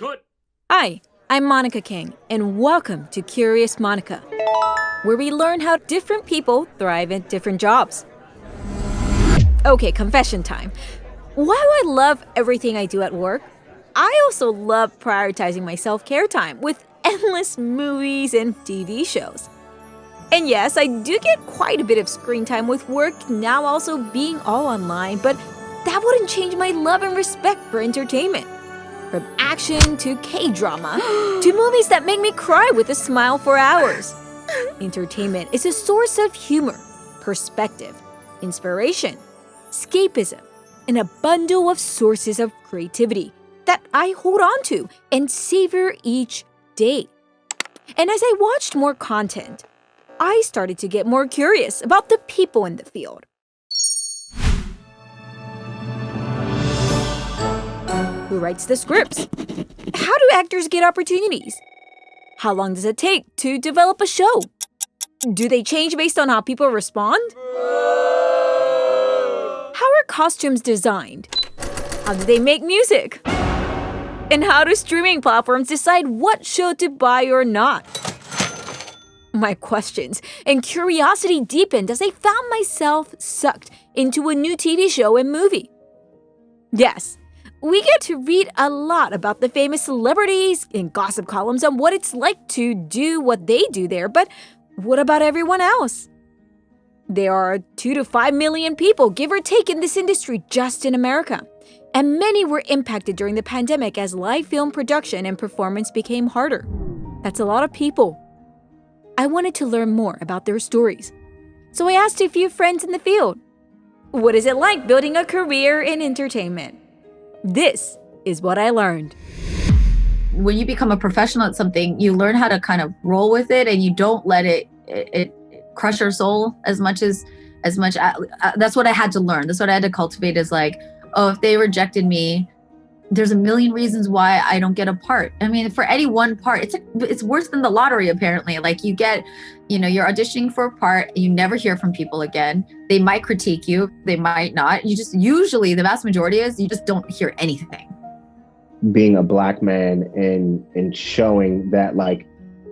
Cut. Hi, I'm Monica Kang, and welcome to Curious Monica, where we learn how different people thrive at different jobs. Okay, confession time. While I love everything I do at work, I also love prioritizing my self-care time with endless movies and TV shows. And yes, I do get quite a bit of screen time with work now also being all online, but that wouldn't change my love and respect for entertainment. From action to K-drama to movies that make me cry with a smile for hours. Entertainment is a source of humor, perspective, inspiration, escapism, and a bundle of sources of creativity that I hold on to and savor each day. And as I watched more content, I started to get more curious about the people in the field. Who writes the scripts? How do actors get opportunities? How long does it take to develop a show? Do they change based on how people respond? How are costumes designed? How do they make music? And how do streaming platforms decide what show to buy or not? My questions and curiosity deepened as I found myself sucked into a new TV show and movie. Yes, we get to read a lot about the famous celebrities in gossip columns on what it's like to do what they do there, but what about everyone else? There are 2 to 5 million people, give or take, in this industry just in America, and many were impacted during the pandemic as live film production and performance became harder. That's a lot of people. I wanted to learn more about their stories, so I asked a few friends in the field, what is it like building a career in entertainment? This is what I learned. When you become a professional at something, you learn how to kind of roll with it, and you don't let it crush your soul as much. That's what I had to learn. That's what I had to cultivate, is like, oh, if they rejected me, there's a million reasons why I don't get a part. I mean, for any one part, it's worse than the lottery, apparently. Like, you get, you're auditioning for a part, you never hear from people again. They might critique you, they might not. Usually the vast majority is you just don't hear anything. Being a Black man and showing that, like,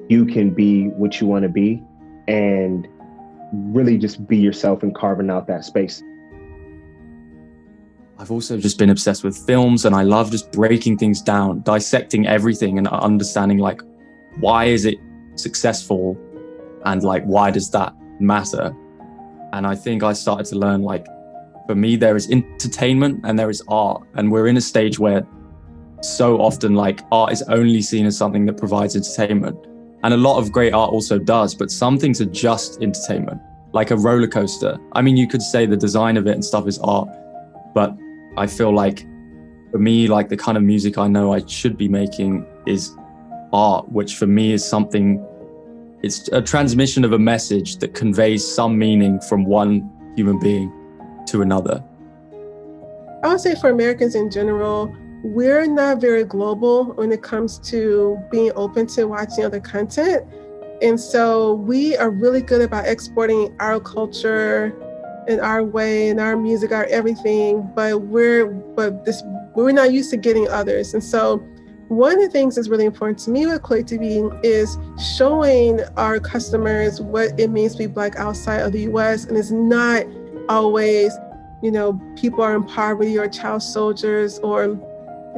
you can be what you want to be and really just be yourself and carving out that space. I've also just been obsessed with films, and I love just breaking things down, dissecting everything and understanding, like, why is it successful and, like, why does that matter? And I think I started to learn, like, for me, there is entertainment and there is art. And we're in a stage where so often, like, art is only seen as something that provides entertainment. And a lot of great art also does, but some things are just entertainment, like a roller coaster. I mean, you could say the design of it and stuff is art, but I feel like, for me, like, the kind of music I know I should be making is art, which for me is something, it's a transmission of a message that conveys some meaning from one human being to another. I would say for Americans in general, we're not very global when it comes to being open to watching other content. And so we are really good about exporting our culture in our way, and our music, our everything, but we're not used to getting others. And so one of the things that's really important to me with Click TV is showing our customers what it means to be Black outside of the US. And it's not always, people are in poverty or child soldiers, or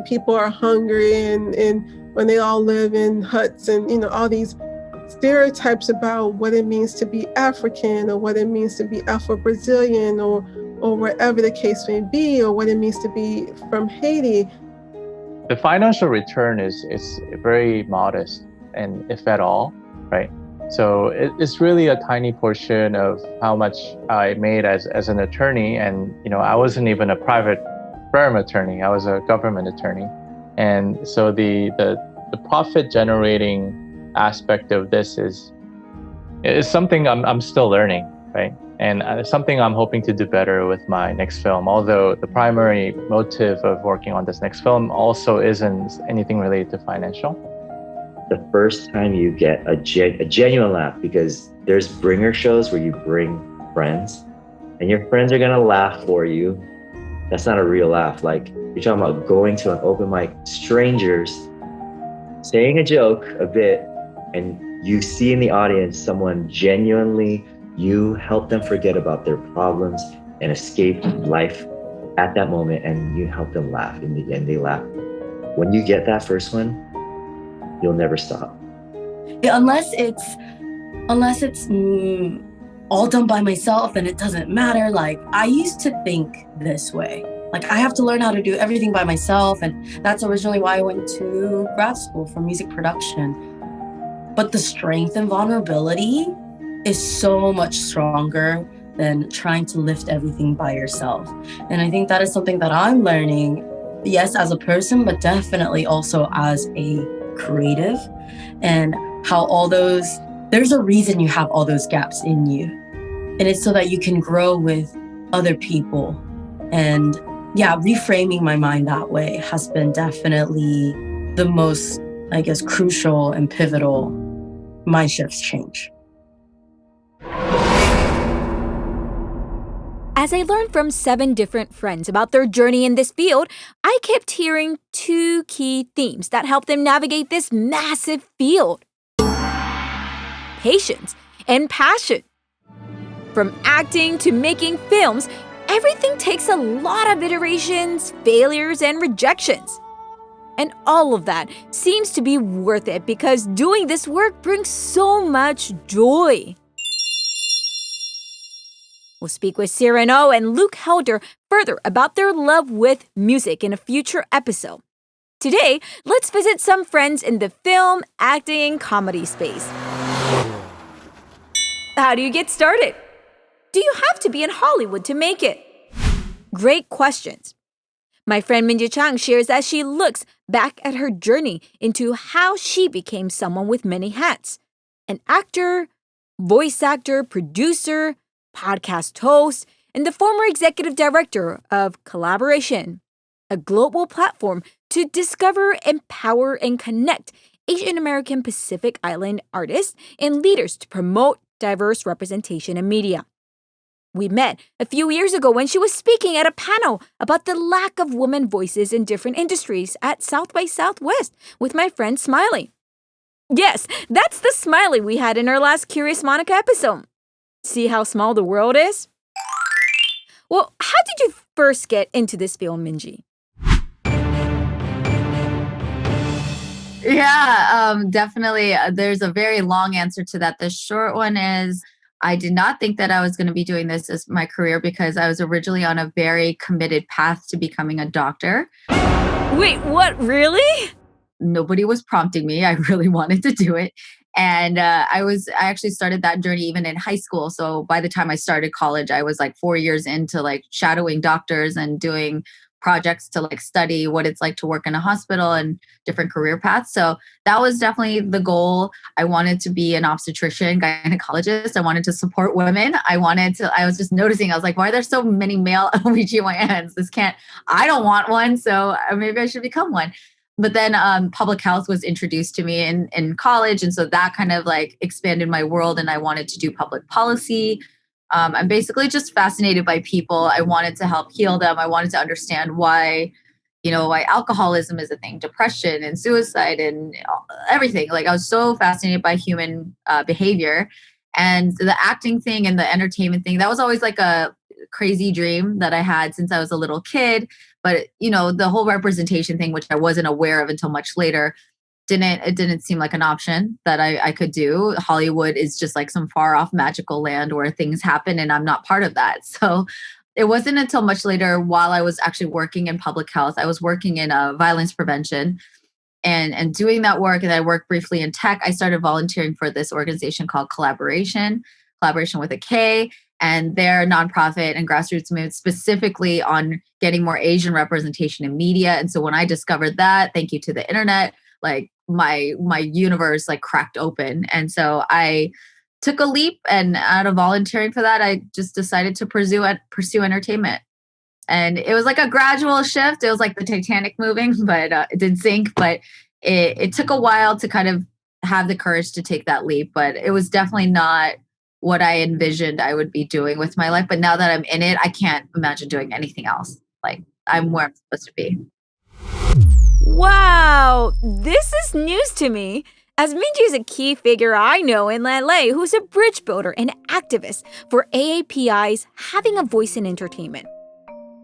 people are hungry and when they all live in huts, and all these stereotypes about what it means to be African, or what it means to be Afro-Brazilian, or wherever the case may be, or what it means to be from Haiti. The financial return is very modest, and if at all, right? So it's really a tiny portion of how much I made as an attorney. And, I wasn't even a private firm attorney, I was a government attorney. And so the profit generating aspect of this is something I'm still learning, right? And it's something I'm hoping to do better with my next film, although the primary motive of working on this next film also isn't anything related to financial. The first time you get a genuine laugh, because there's bringer shows where you bring friends and your friends are gonna laugh for you. That's not a real laugh. Like, you're talking about going to an open mic, strangers, saying a joke a bit, and you see in the audience someone genuinely, you help them forget about their problems and escape life at that moment, and you help them laugh. In the end, they laugh. When you get that first one, you'll never stop. Yeah, unless it's all done by myself, then it doesn't matter. Like, I used to think this way. Like, I have to learn how to do everything by myself. And that's originally why I went to grad school for music production. But the strength and vulnerability is so much stronger than trying to lift everything by yourself. And I think that is something that I'm learning, yes, as a person, but definitely also as a creative. And how there's a reason you have all those gaps in you. And it's so that you can grow with other people. And yeah, reframing my mind that way has been definitely the most, I guess, crucial and pivotal mind shifts change. As I learned from 7 different friends about their journey in this field, I kept hearing 2 key themes that help them navigate this massive field: patience and passion. From acting to making films, everything takes a lot of iterations, failures, and rejections. And all of that seems to be worth it because doing this work brings so much joy. We'll speak with Serin Oh and Luke Helder further about their love with music in a future episode. Today, let's visit some friends in the film, acting, and comedy space. How do you get started? Do you have to be in Hollywood to make it? Great questions. My friend Minji Chang shares as she looks back at her journey into how she became someone with many hats: an actor, voice actor, producer, podcast host, and the former executive director of Collaboration, a global platform to discover, empower, and connect Asian American Pacific Island artists and leaders to promote diverse representation in media. We met a few years ago when she was speaking at a panel about the lack of women voices in different industries at South by Southwest with my friend Smiley. Yes, that's the Smiley we had in our last Curious Monica episode. See how small the world is? Well, how did you first get into this field, Minji? Yeah, definitely. There's a very long answer to that. The short one is I did not think that I was going to be doing this as my career because I was originally on a very committed path to becoming a doctor. Wait, what? Really? Nobody was prompting me. I really wanted to do it. And I actually started that journey even in high school. So by the time I started college, I was like 4 years into like shadowing doctors and doing projects to like study what it's like to work in a hospital and different career paths. So that was definitely the goal. I wanted to be an obstetrician, gynecologist. I wanted to support women. I was just noticing, I was like, why are there so many male OBGYNs? I don't want one. So maybe I should become one. But then public health was introduced to me in college. And so that kind of like expanded my world, and I wanted to do public policy. I'm basically just fascinated by people. I wanted to help heal them. I wanted to understand why alcoholism is a thing, depression and suicide and everything. Like, I was so fascinated by human behavior, and the acting thing and the entertainment thing, that was always like a crazy dream that I had since I was a little kid. But, the whole representation thing, which I wasn't aware of until much later, it didn't seem like an option that I could do. Hollywood is just like some far off magical land where things happen, and I'm not part of that. So it wasn't until much later, while I was actually working in public health, I was working in violence prevention and doing that work. And I worked briefly in tech. I started volunteering for this organization called Collaboration with a K. And they're a nonprofit and grassroots movement specifically on getting more Asian representation in media. And so when I discovered that, thank you to the internet, like my universe like cracked open. And so I took a leap, and out of volunteering for that, I just decided to pursue entertainment. And it was like a gradual shift. It was like the Titanic moving, but it didn't sink. But it took a while to kind of have the courage to take that leap. But it was definitely not what I envisioned I would be doing with my life. But now that I'm in it, I can't imagine doing anything else. Like, I'm where I'm supposed to be. Wow, this is is news to me, as Minji is a key figure I know in LA who's a bridge builder and activist for AAPI's having a voice in entertainment.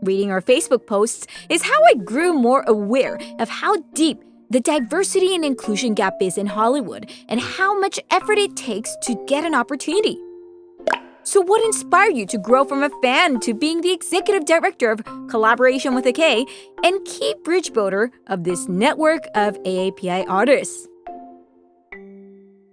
Reading our Facebook posts is how I grew more aware of how deep the diversity and inclusion gap is in Hollywood and how much effort it takes to get an opportunity. So what inspired you to grow from a fan to being the executive director of Collaboration with a K and key bridge builder of this network of AAPI artists?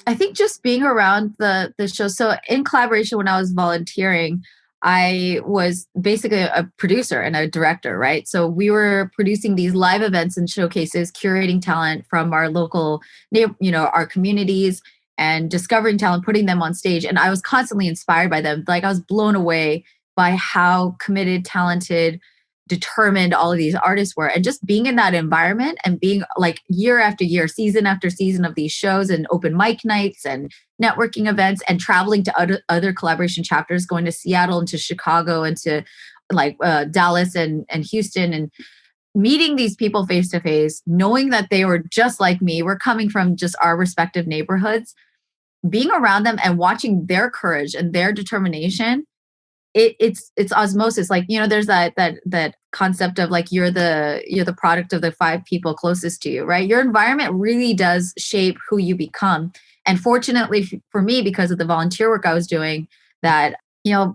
I think just being around the show. So in Collaboration, when I was volunteering, I was basically a producer and a director, right? So we were producing these live events and showcases, curating talent from our local, our communities, and discovering talent, putting them on stage. And I was constantly inspired by them. Like I was blown away by how committed, talented, determined all of these artists were. And just being in that environment and being like year after year, season after season of these shows and open mic nights and networking events and traveling to other collaboration chapters, going to Seattle and to Chicago and to Dallas and Houston, and meeting these people face to face, knowing that they were just like me, we're coming from just our respective neighborhoods, being around them and watching their courage and their determination. It's osmosis. Like, there's that concept of like you're the product of the 5 people closest to you, right? Your environment really does shape who you become. And fortunately for me, because of the volunteer work I was doing, that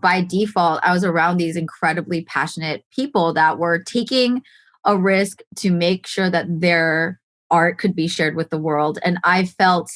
by default I was around these incredibly passionate people that were taking a risk to make sure that their art could be shared with the world. And I felt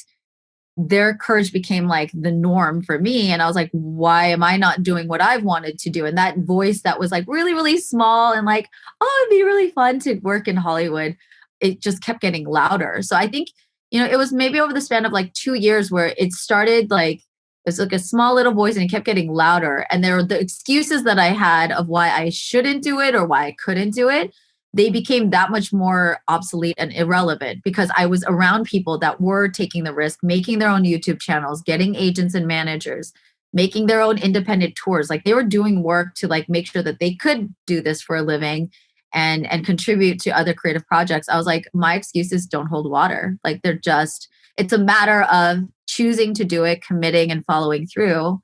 their courage became like the norm for me. And I was like, why am I not doing what I've wanted to do? And that voice that was like really, really small and like, oh, it'd be really fun to work in Hollywood, it just kept getting louder. So I think, it was maybe over the span of like 2 years where it started like, it's like a small little voice and it kept getting louder. And there were the excuses that I had of why I shouldn't do it or why I couldn't do it. They became that much more obsolete and irrelevant because I was around people that were taking the risk, making their own YouTube channels, getting agents and managers, making their own independent tours. Like they were doing work to like make sure that they could do this for a living and contribute to other creative projects. I was like, my excuses don't hold water. Like it's a matter of choosing to do it, committing and following through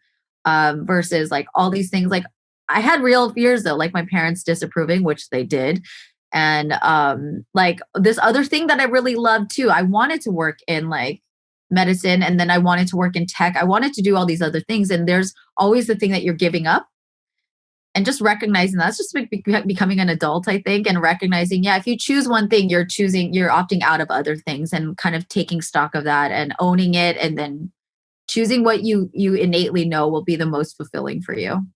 versus like all these things. Like I had real fears though, like my parents disapproving, which they did. And like this other thing that I really loved too, I wanted to work in like medicine, and then I wanted to work in tech. I wanted to do all these other things. And there's always the thing that you're giving up, and just recognizing that's just becoming an adult, I think, and recognizing, if you choose one thing, you're opting out of other things, and kind of taking stock of that and owning it, and then choosing what you innately know will be the most fulfilling for you.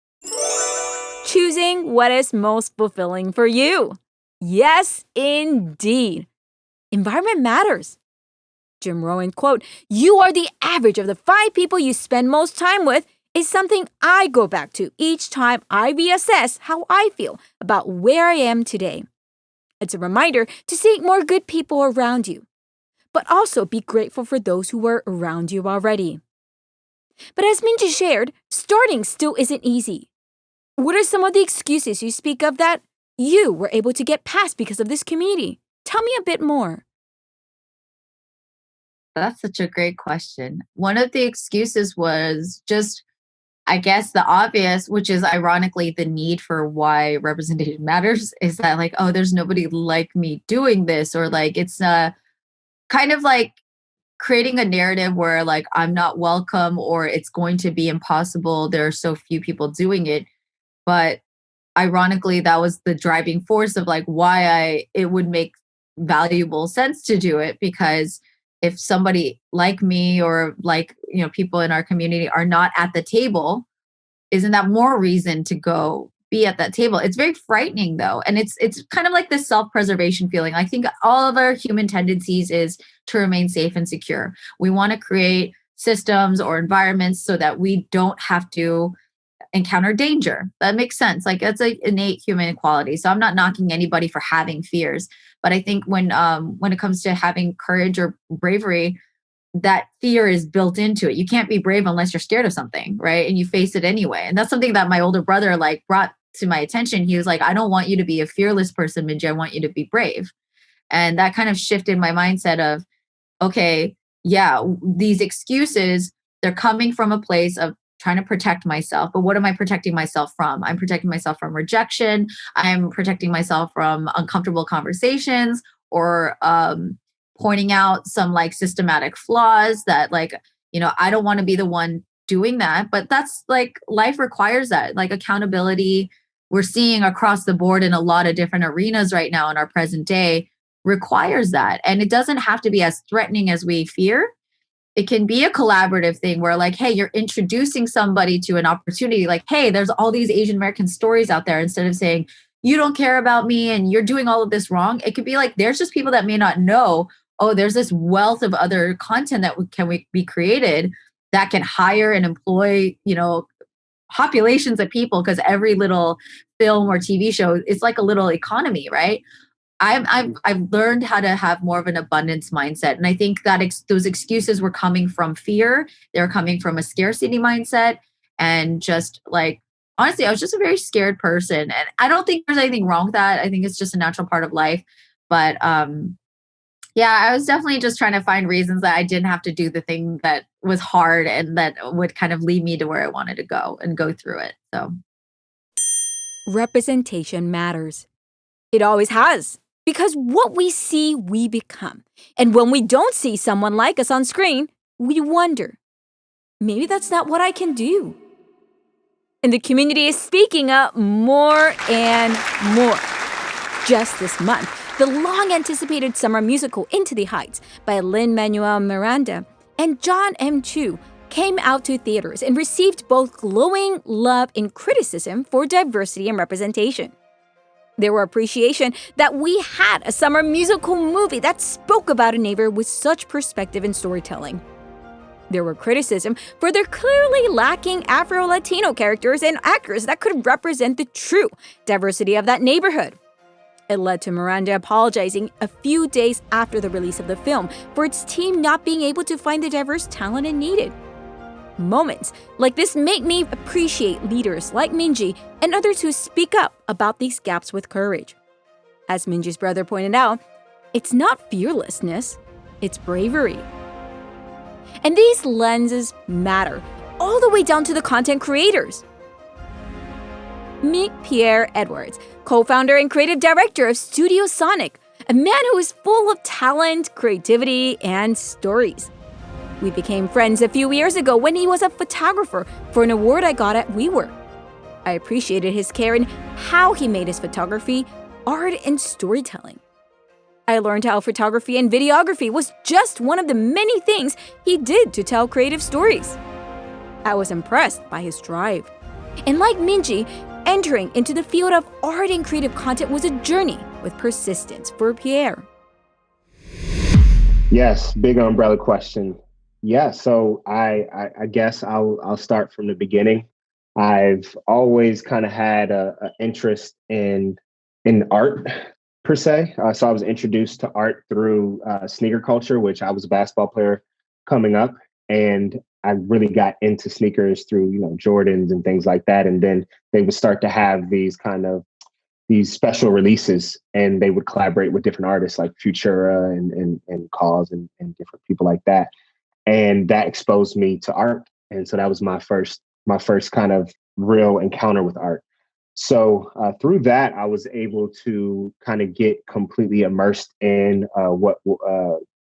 Choosing what is most fulfilling for you. Yes, indeed. Environment matters. Jim Rohn quote, "You are the average of the 5 people you spend most time with," is something I go back to each time I reassess how I feel about where I am today. It's a reminder to seek more good people around you, but also be grateful for those who are around you already. But as Minji shared, starting still isn't easy. What are some of the excuses you speak of that you were able to get past because of this community? Tell me a bit more. That's such a great question. One of the excuses was just, I guess, the obvious, which is ironically the need for why representation matters, is that like, oh, there's nobody like me doing this, or like it's kind of like creating a narrative where like I'm not welcome or it's going to be impossible. There are so few people doing it. But ironically, that was the driving force of like why it would make valuable sense to do it, because if somebody like me or like, people in our community are not at the table, isn't that more reason to go be at that table? It's very frightening though. And it's kind of like this self-preservation feeling. I think all of our human tendencies is to remain safe and secure. We want to create systems or environments so that we don't have to encounter danger. That makes sense. Like that's an innate human quality. So I'm not knocking anybody for having fears, but I think when it comes to having courage or bravery, that fear is built into it. You can't be brave unless you're scared of something, right? And you face it anyway. And that's something that my older brother like brought to my attention. He was like, "I don't want you to be a fearless person, Minji. I want you to be brave." And that kind of shifted my mindset of, okay, yeah, these excuses, they're coming from a place of trying to protect myself. But what am I protecting myself from? I'm protecting myself from rejection. I'm protecting myself from uncomfortable conversations, or pointing out some like systematic flaws that, like, I don't want to be the one doing that. But that's like, life requires that, like accountability. We're seeing across the board in a lot of different arenas right now in our present day requires that. And it doesn't have to be as threatening as we fear. It can be a collaborative thing where, like, hey, you're introducing somebody to an opportunity. Like, hey, there's all these Asian American stories out there. Instead of saying, you don't care about me and you're doing all of this wrong, it could be like, there's just people that may not know, oh, there's this wealth of other content that can be created that can hire and employ, populations of people, because every little film or TV show, it's like a little economy, right? I've learned how to have more of an abundance mindset, and I think that those excuses were coming from fear. They were coming from a scarcity mindset, and just like, honestly, I was just a very scared person, and I don't think there's anything wrong with that. I think it's just a natural part of life. But yeah, I was definitely just trying to find reasons that I didn't have to do the thing that was hard and that would kind of lead me to where I wanted to go and go through it. So representation matters. It always has. Because what we see, we become. And when we don't see someone like us on screen, we wonder, maybe that's not what I can do. And the community is speaking up more and more. Just this month, the long-anticipated summer musical Into the Heights by Lin-Manuel Miranda and John M. Chu came out to theaters and received both glowing love and criticism for diversity and representation. There were appreciation that we had a summer musical movie that spoke about a neighbor with such perspective and storytelling. There were criticism for their clearly lacking Afro-Latino characters and actors that could represent the true diversity of that neighborhood. It led to Miranda apologizing a few days after the release of the film for its team not being able to find the diverse talent it needed. Moments like this make me appreciate leaders like Minji and others who speak up about these gaps with courage. As Minji's brother pointed out, it's not fearlessness, it's bravery. And these lenses matter, all the way down to the content creators. Meet Pierre Edwards, co-founder and creative director of Studio Sonic, a man who is full of talent, creativity, and stories. We became friends a few years ago when he was a photographer for an award I got at WeWork. I appreciated his care and how he made his photography, art, and storytelling. I learned how photography and videography was just one of the many things he did to tell creative stories. I was impressed by his drive. And like Minji, entering into the field of art and creative content was a journey with persistence for Pierre. Yes, big umbrella question. Yeah, so I guess I'll start from the beginning. I've always kind of had an interest in art per se. So I was introduced to art through sneaker culture, which I was a basketball player coming up, and I really got into sneakers through Jordans and things like that. And then they would start to have these special releases, and they would collaborate with different artists like Futura and Cause and different people like that. And that exposed me to art. And so that was my first kind of real encounter with art. So through that, I was able to kind of get completely immersed in what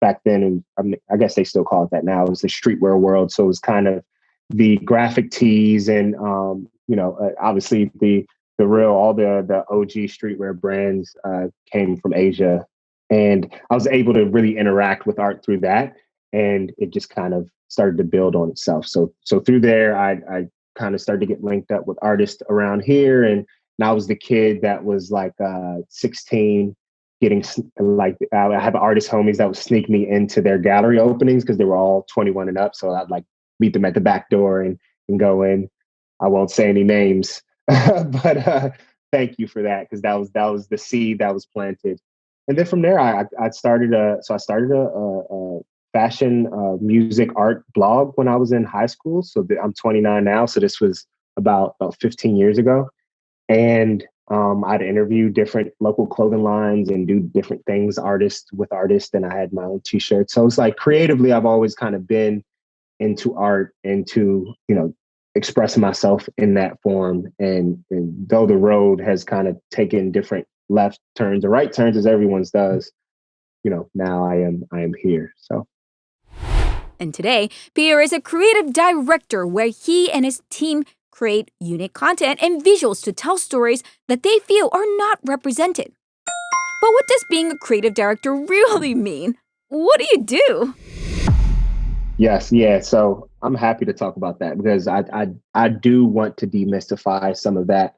back then, and I guess they still call it that now, it was the streetwear world. So it was kind of the graphic tees and, obviously all the OG streetwear brands came from Asia. And I was able to really interact with art through that. And it just kind of started to build on itself. So through there, I kind of started to get linked up with artists around here. And I was the kid that was like 16, getting I have artist homies that would sneak me into their gallery openings because they were all 21 and up. So I'd like meet them at the back door and go in. I won't say any names, but thank you for that, because that was the seed that was planted. And then from there, I started a fashion, music, art blog when I was in high school. So I'm 29 now. So this was about 15 years ago. And I'd interview different local clothing lines and do different things, artists with artists, and I had my own t-shirts. So it's like creatively, I've always kind of been into art and to, expressing myself in that form. And though the road has kind of taken different left turns or right turns as everyone's does, now I am here. So. And today, Pierre is a creative director where he and his team create unique content and visuals to tell stories that they feel are not represented. But what does being a creative director really mean? What do you do? Yes, yeah. So I'm happy to talk about that because I do want to demystify some of that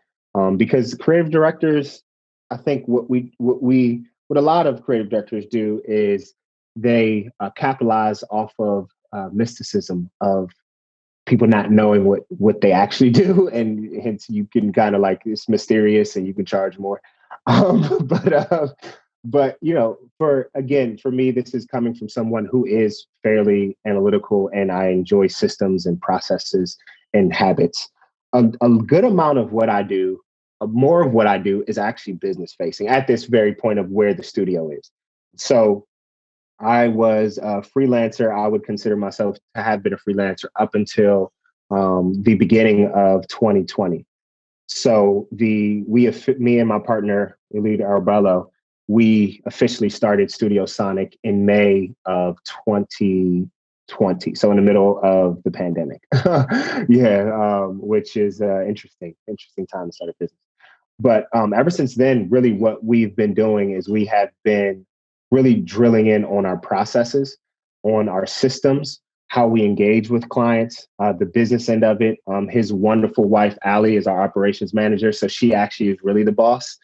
because creative directors, I think what a lot of creative directors do is they capitalize off of mysticism of people not knowing what they actually do, and hence you can kind of like it's mysterious and you can charge more. But for me, this is coming from someone who is fairly analytical, and I enjoy systems and processes and habits. A good amount of what I do, more of what I do, is actually business facing at this very point of where the studio is. So I was a freelancer. I would consider myself to have been a freelancer up until the beginning of 2020. So me and my partner, Elida Arbello, we officially started Studio Sonic in May of 2020. So in the middle of the pandemic. Which is interesting time to start a business. But ever since then, really what we've been doing is we have been really drilling in on our processes, on our systems, how we engage with clients, the business end of it. His wonderful wife, Allie, is our operations manager. So she actually is really the boss.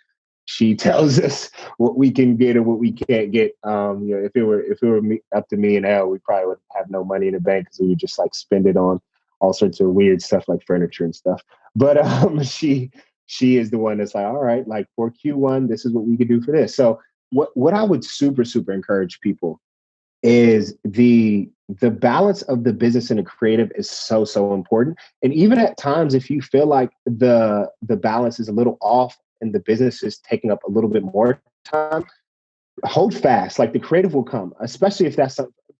She tells us what we can get and what we can't get. If it were up to me and Elle, we probably would have no money in the bank because we would just like spend it on all sorts of weird stuff like furniture and stuff. But she is the one that's like, all right, like for Q1, this is what we could do for this. So what I would super encourage people is the balance of the business and the creative is so important. And even at times, if you feel like the balance is a little off and the business is taking up a little bit more time, hold fast. Like the creative will come, especially if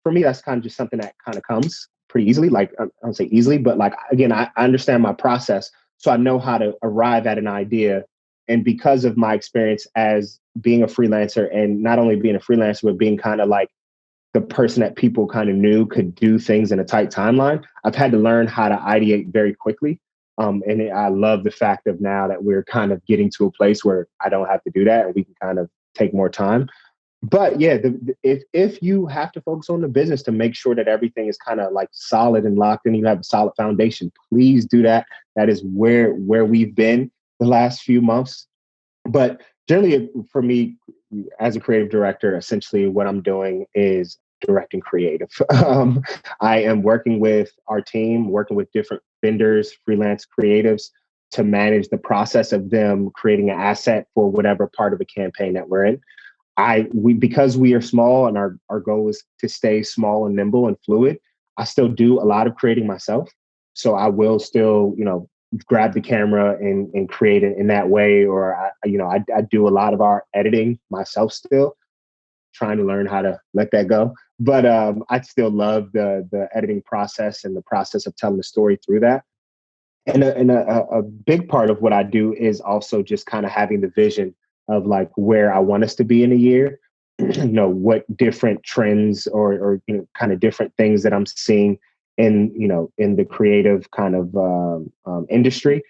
for me, that's kind of just something that kind of comes pretty easily. Like I don't say easily, but like, again, I understand my process. So I know how to arrive at an idea. And because of my experience as being a freelancer, and not only being a freelancer, but being kind of like the person that people kind of knew could do things in a tight timeline, I've had to learn how to ideate very quickly. And I love the fact of now that we're kind of getting to a place where I don't have to do that and we can kind of take more time. But yeah, if you have to focus on the business to make sure that everything is kind of like solid and locked in, you have a solid foundation, please do that. That is where we've been the last few months. But generally for me, as a creative director, essentially what I'm doing is directing creative. I am working with our team, working with different vendors, freelance creatives to manage the process of them creating an asset for whatever part of a campaign that we're in. Because we are small and our goal is to stay small and nimble and fluid, I still do a lot of creating myself. So I will still, grab the camera and create it in that way. Or I do a lot of our editing myself still, trying to learn how to let that go. But I still love the editing process and the process of telling the story through that. And a big part of what I do is also just kind of having the vision of like where I want us to be in a year, what different trends or kind of different things that I'm seeing in the creative kind of industry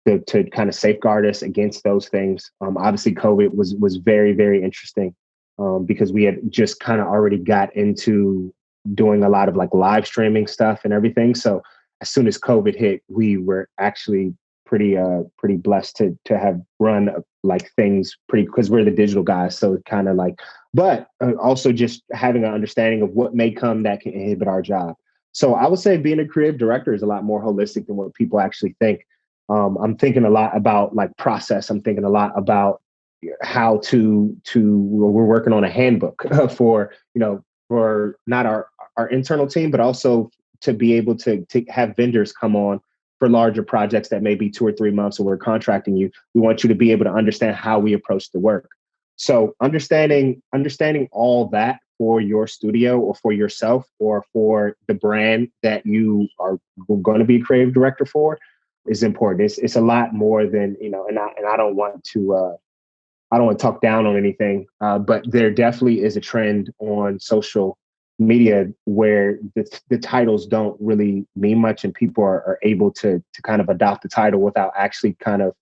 to kind of safeguard us against those things. Obviously, COVID was very, very interesting because we had just kind of already got into doing a lot of like live streaming stuff and everything. So as soon as COVID hit, we were actually pretty blessed to have run like things because we're the digital guys. So kind of like, but also just having an understanding of what may come that can inhibit our job. So I would say being a creative director is a lot more holistic than what people actually think. I'm thinking a lot about like process. I'm thinking a lot about how we're working on a handbook for not our internal team, but also to be able to have vendors come on for larger projects that may be 2 or 3 months, and we're contracting you, we want you to be able to understand how we approach the work. So understanding all that for your studio or for yourself or for the brand that you are going to be a creative director for is important. It's a lot more than, and I don't want to talk down on anything, but there definitely is a trend on social media where the titles don't really mean much, and people are able to kind of adopt the title without actually kind of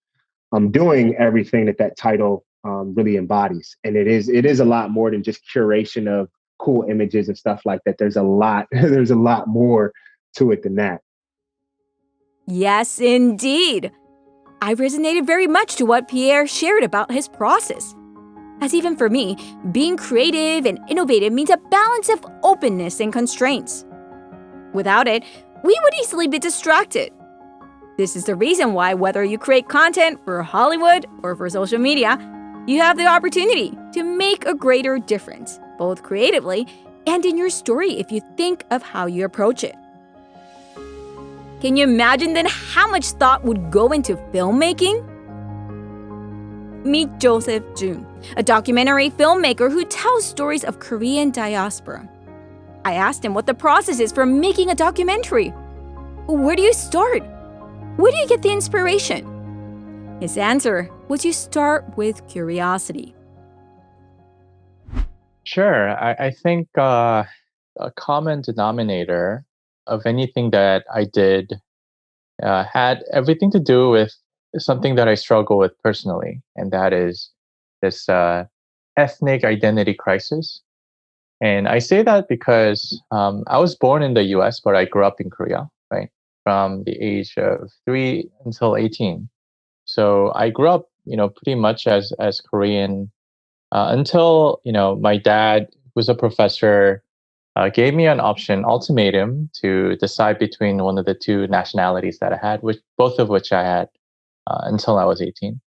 doing everything that title really embodies. And it is a lot more than just curation of cool images and stuff like that. There's a lot more to it than that. Yes, indeed. I resonated very much to what Pierre shared about his process. As even for me, being creative and innovative means a balance of openness and constraints. Without it, we would easily be distracted. This is the reason why, whether you create content for Hollywood or for social media, you have the opportunity to make a greater difference, both creatively and in your story if you think of how you approach it. Can you imagine then how much thought would go into filmmaking? Meet Juhn, a documentary filmmaker who tells stories of Korean diaspora. I asked him what the process is for making a documentary. Where do you start? Where do you get the inspiration? His answer was you start with curiosity. Sure. I think a common denominator of anything that I did had everything to do with something that I struggle with personally, and that is this ethnic identity crisis. And I say that because I was born in the US, but I grew up in Korea, right? From the age of 3 until 18. So I grew up, pretty much as Korean until, my dad, who's a professor, gave me an ultimatum to decide between one of the 2 nationalities that I had, both of which I had until I was 18.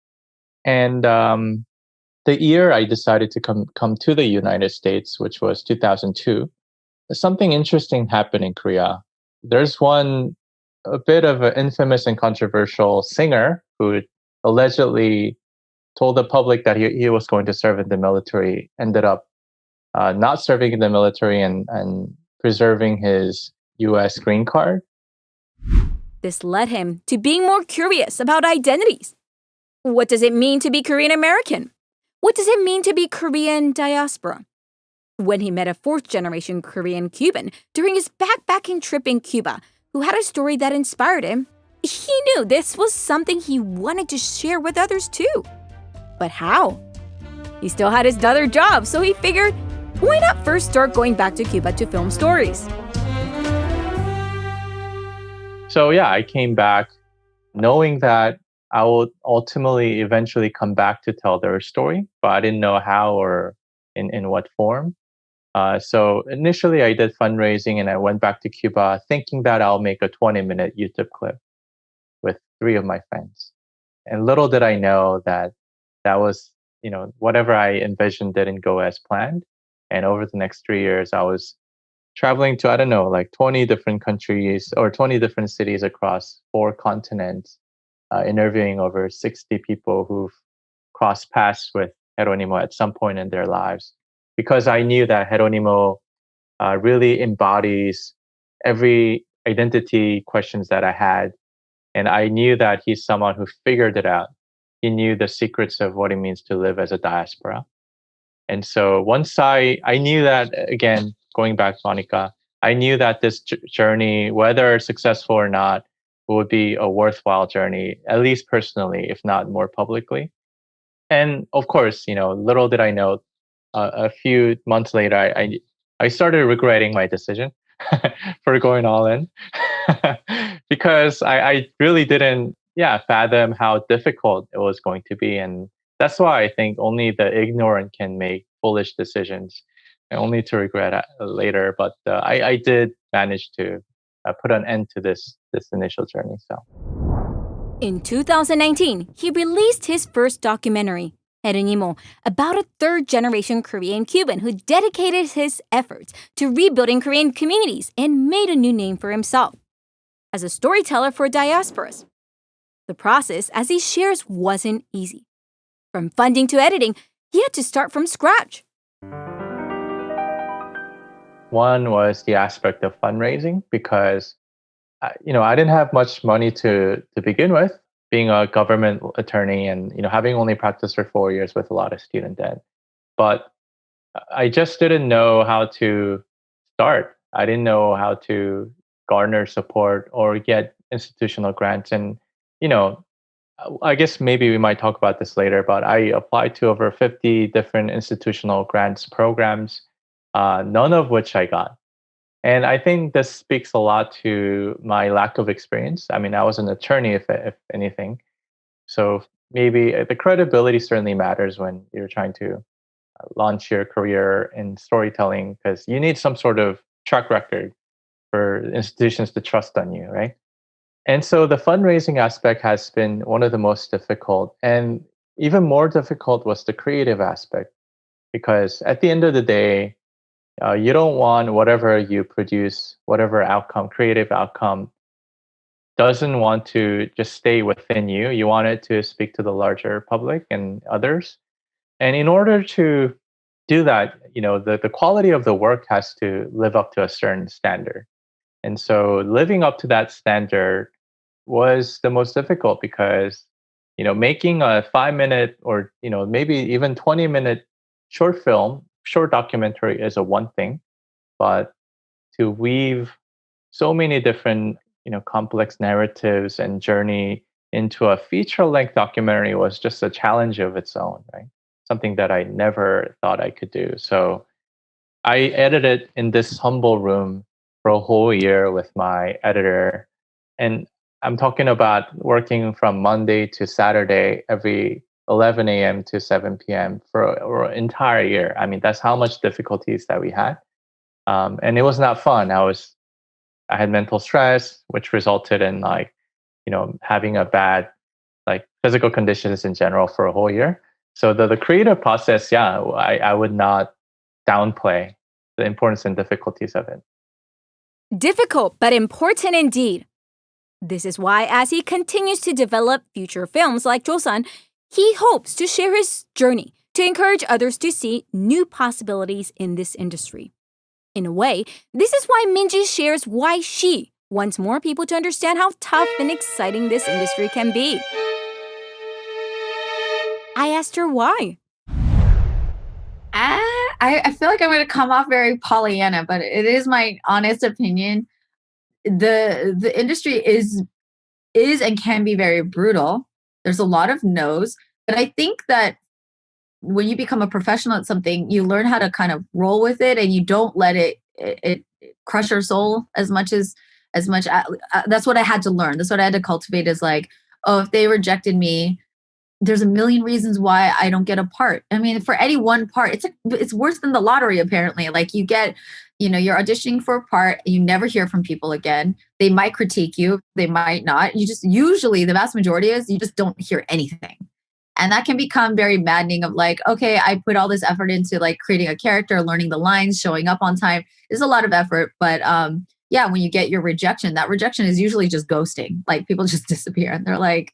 And the year I decided to come to the United States, which was 2002, something interesting happened in Korea. There's a bit of an infamous and controversial singer who allegedly told the public that he was going to serve in the military, ended up not serving in the military and preserving his US green card. This led him to being more curious about identities. What does it mean to be Korean American? What does it mean to be Korean diaspora? When he met a 4th-generation Korean Cuban during his backpacking trip in Cuba, who had a story that inspired him, he knew this was something he wanted to share with others too. But how? He still had his other job, so he figured, why not first start going back to Cuba to film stories? So yeah, I came back knowing that I would ultimately eventually come back to tell their story, but I didn't know how or in what form. So initially I did fundraising and I went back to Cuba thinking that I'll make a 20-minute YouTube clip with 3 of my friends. And little did I know that was, whatever I envisioned didn't go as planned. And over the next 3 years, I was traveling to, like 20 different countries or 20 different cities across 4 continents, interviewing over 60 people who've crossed paths with Jeronimo at some point in their lives. Because I knew that Jeronimo really embodies every identity questions that I had. And I knew that he's someone who figured it out. He knew the secrets of what it means to live as a diaspora. And so once I knew that, again, going back, Monica, I knew that this journey, whether successful or not, would be a worthwhile journey, at least personally, if not more publicly. And of course, little did I know, a few months later, I started regretting my decision for going all in because I really didn't fathom how difficult it was going to be. And that's why I think only the ignorant can make foolish decisions, and only to regret it later. But I did manage to put an end to this initial journey. So, in 2019, he released his first documentary, Jeronimo, about a 3rd-generation Korean Cuban who dedicated his efforts to rebuilding Korean communities and made a new name for himself. as a storyteller for diasporas. The process, as he shares, wasn't easy. From funding to editing, he had to start from scratch. One was the aspect of fundraising because I didn't have much money to begin with, being a government attorney and having only practiced for 4 years with a lot of student debt. But I just didn't know how to start. I didn't know how to garner support or get institutional grants. And I guess maybe we might talk about this later, but I applied to over 50 different institutional grants programs, none of which I got. And I think this speaks a lot to my lack of experience. I mean, I was an attorney, if anything. So maybe the credibility certainly matters when you're trying to launch your career in storytelling, because you need some sort of track record for institutions to trust on you, right? And so the fundraising aspect has been one of the most difficult. And even more difficult was the creative aspect, because at the end of the day, you don't want whatever you produce, whatever outcome, creative outcome, doesn't want to just stay within you. You want it to speak to the larger public and others. And in order to do that, the quality of the work has to live up to a certain standard. And so living up to that standard was the most difficult because, making a 5-minute or, maybe even 20-minute short documentary is a one thing, but to weave so many different, complex narratives and journey into a feature-length documentary was just a challenge of its own, right? Something that I never thought I could do. So I edited in this humble room for a whole year with my editor. And I'm talking about working from Monday to Saturday every 11 a.m. to 7 p.m. for an entire year. I mean, that's how much difficulties that we had. And it was not fun. I had mental stress, which resulted in having a bad physical conditions in general for a whole year. So the creative process, I would not downplay the importance and difficulties of it. Difficult, but important indeed. This is why, as he continues to develop future films like Joseon, he hopes to share his journey to encourage others to see new possibilities in this industry. In a way, this is why Minji shares why she wants more people to understand how tough and exciting this industry can be. I asked her why. I feel like I'm going to come off very Pollyanna, but it is my honest opinion. The industry is and can be very brutal. There's a lot of no's, but I think that when you become a professional at something, you learn how to kind of roll with it, and you don't let it crush your soul as much. That's what I had to learn. That's what I had to cultivate. Is like, oh, if they rejected me, there's a million reasons why I don't get a part. I mean, for any one part, it's worse than the lottery, apparently. Like you get, you're auditioning for a part and you never hear from people again. They might critique you. They might not. Usually the vast majority is you just don't hear anything. And that can become very maddening of like, okay, I put all this effort into like creating a character, learning the lines, showing up on time. It's a lot of effort. But when you get your rejection, that rejection is usually just ghosting. Like people just disappear and they're like,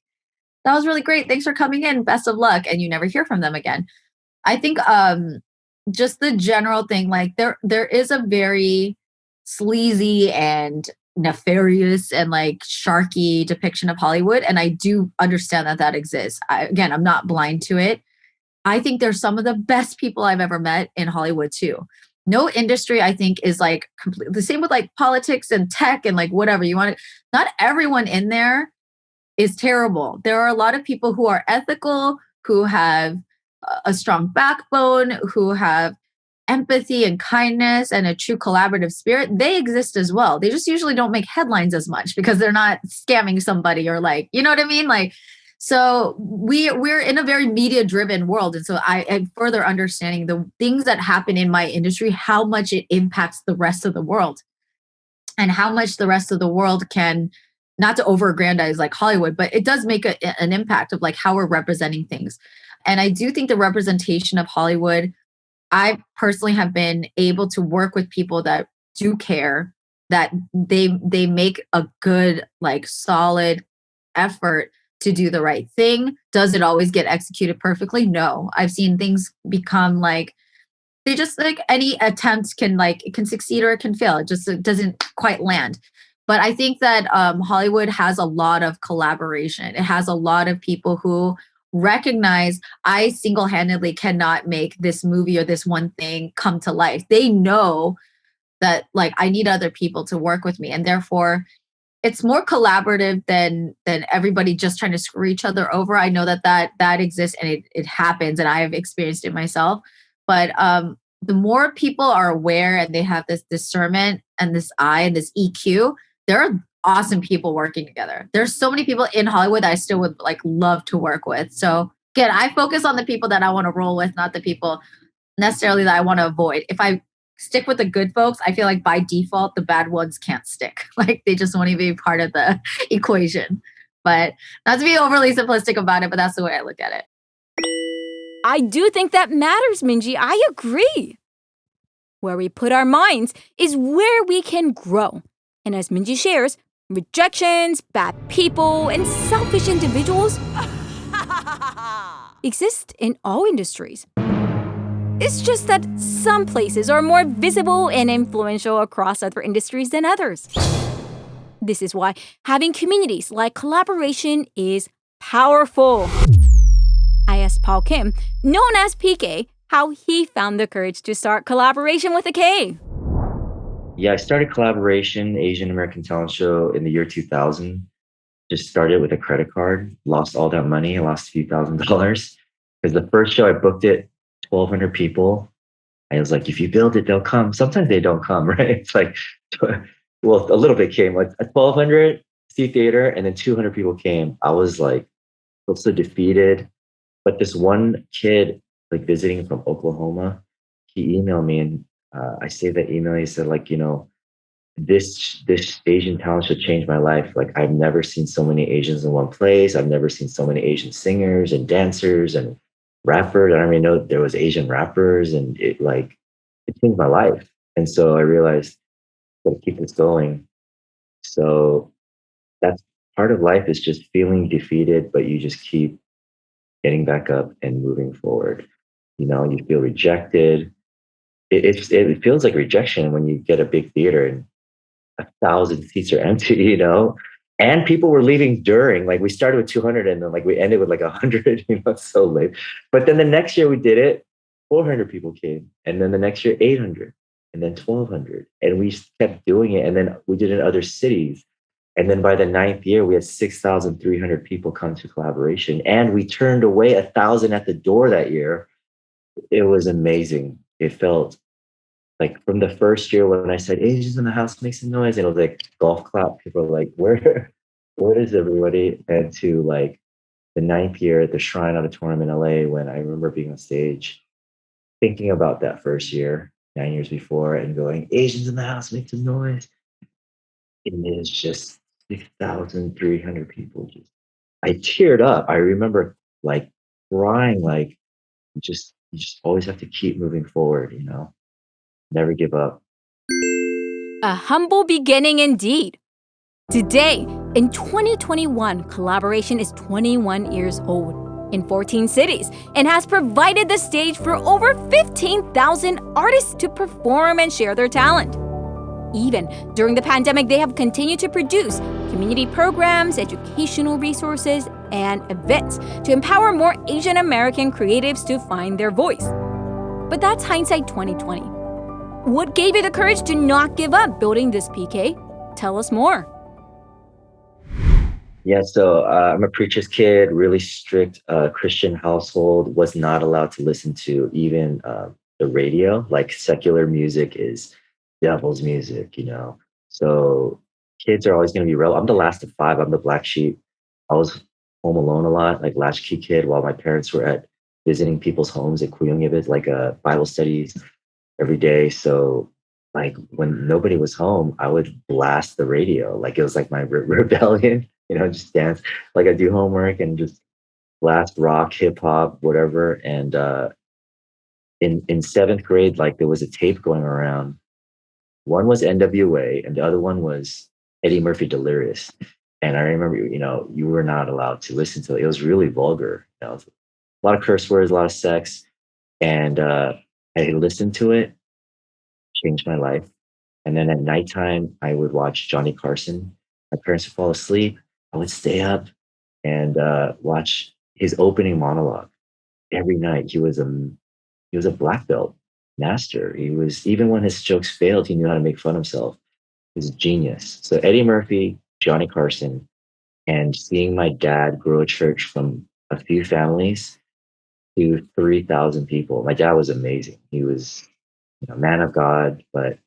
that was really great. Thanks for coming in. Best of luck. And you never hear from them again. I think just the general thing, like there is a very sleazy and nefarious and like sharky depiction of Hollywood. And I do understand that exists. I'm not blind to it. I think there's some of the best people I've ever met in Hollywood too. No industry, I think, is like completely the same with like politics and tech and like whatever you want. Not everyone in there is terrible. There are a lot of people who are ethical, who have a strong backbone, who have empathy and kindness and a true collaborative spirit. They exist as well. They just usually don't make headlines as much because they're not scamming somebody or like, you know what I mean? Like, so we're in a very media driven world. And so I am further understanding the things that happen in my industry, how much it impacts the rest of the world and how much the rest of the world can, not to over-aggrandize like Hollywood, but it does make an impact of like how we're representing things. And I do think the representation of Hollywood, I personally have been able to work with people that do care that they make a good, like, solid effort to do the right thing. Does it always get executed perfectly? No. I've seen things become like, they just, like, any attempt can, like, it can succeed or it can fail. It doesn't quite land. But I think that Hollywood has a lot of collaboration. It has a lot of people who recognize, I single-handedly cannot make this movie or this one thing come to life. They know that, like, I need other people to work with me, and therefore it's more collaborative than everybody just trying to screw each other over. I know that exists, and it happens, and I have experienced it myself. But the more people are aware and they have this discernment and this eye and this EQ, there are awesome people working together. There's so many people in Hollywood that I still would, like, love to work with. So again, I focus on the people that I want to roll with, not the people necessarily that I want to avoid. If I stick with the good folks, I feel like by default, the bad ones can't stick. Like, they just won't even be part of the equation. But not to be overly simplistic about it, but that's the way I look at it. I do think that matters, Minji. I agree. Where we put our minds is where we can grow. And as Minji shares, rejections, bad people, and selfish individuals exist in all industries. It's just that some places are more visible and influential across other industries than others. This is why having communities like collaboration is powerful. I asked Paul Kim, known as PK, how he found the courage to start collaboration with a K. Yeah, I started collaboration, Asian American Talent Show, in the year 2000. Just started with a credit card, lost all that money. I lost a few $1,000s because the first show I booked it, 1,200 people. I was like, if you build it, they'll come. Sometimes they don't come, right? It's like, well, a little bit came, like a 1,200 seat theater, and then 200 people came. I was like, so defeated. But this one kid, like, visiting from Oklahoma, he emailed me, and I saved that email. He said, like, this Asian talent should change my life. Like, I've never seen so many Asians in one place. I've never seen so many Asian singers and dancers and rappers. I don't even know there was Asian rappers, and it changed my life. And so I realized, got to keep this going. So that's part of life, is just feeling defeated, but you just keep getting back up and moving forward. You feel rejected. It feels like rejection when you get a big theater and 1,000 seats are empty, and people were leaving during, like, we started with 200 and then, like, we ended with like 100, it's so late. But then the next year we did it, 400 people came. And then the next year, 800, and then 1,200. And we kept doing it. And then we did it in other cities. And then by the 9th year, we had 6,300 people come to collaboration. And we turned away 1,000 at the door that year. It was amazing. It felt like, from the first year when I said, Asians in the house, make some noise, and it was like golf clap. People were like, where is everybody? And to, like, the 9th year at the Shrine Auditorium in LA, when I remember being on stage, thinking about that first year, 9 years before, and going, Asians in the house, make some noise. It is just 6,300 people. I teared up. I remember, like, crying, like, you just always have to keep moving forward, never give up. A humble beginning indeed. Today, in 2021, collaboration is 21 years old in 14 cities and has provided the stage for over 15,000 artists to perform and share their talent. Even during the pandemic, they have continued to produce community programs, educational resources, and events to empower more Asian American creatives to find their voice. But that's hindsight 2020. What gave you the courage to not give up building this, PK? Tell us more. Yeah, so I'm a preacher's kid, really strict Christian household, was not allowed to listen to even the radio. Like, secular music is devil's music, So kids are always going to be relevant. I'm the last of 5. I'm the black sheep. I was home alone a lot, like latchkey kid, while my parents were visiting people's homes at Kuyongyibit, like Bible studies every day. So, like, when nobody was home, I would blast the radio. Like, it was like my rebellion, just dance. Like, I do homework and just blast rock, hip hop, whatever. And in 7th grade, like, there was a tape going around One was NWA, and the other one was Eddie Murphy Delirious. And I remember, you were not allowed to listen to it. It was really vulgar. A lot of curse words, a lot of sex. And I listened to it, changed my life. And then at nighttime, I would watch Johnny Carson. My parents would fall asleep. I would stay up and watch his opening monologue every night. He was a black belt master. He was, even when his jokes failed, he knew how to make fun of himself. He was a genius. So Eddie Murphy, Johnny Carson, and seeing my dad grow a church from a few families to 3,000 people. My dad was amazing. He was a man of God, but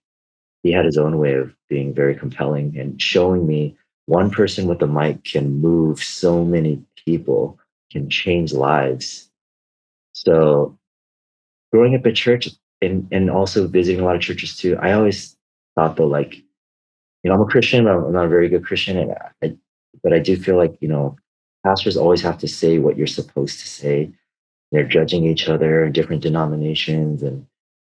he had his own way of being very compelling and showing me one person with a mic can move so many people, can change lives. So growing up at church and also visiting a lot of churches too, I always thought though, like, I'm a Christian, but I'm not a very good Christian. But I do feel like, pastors always have to say what you're supposed to say. They're judging each other in different denominations. And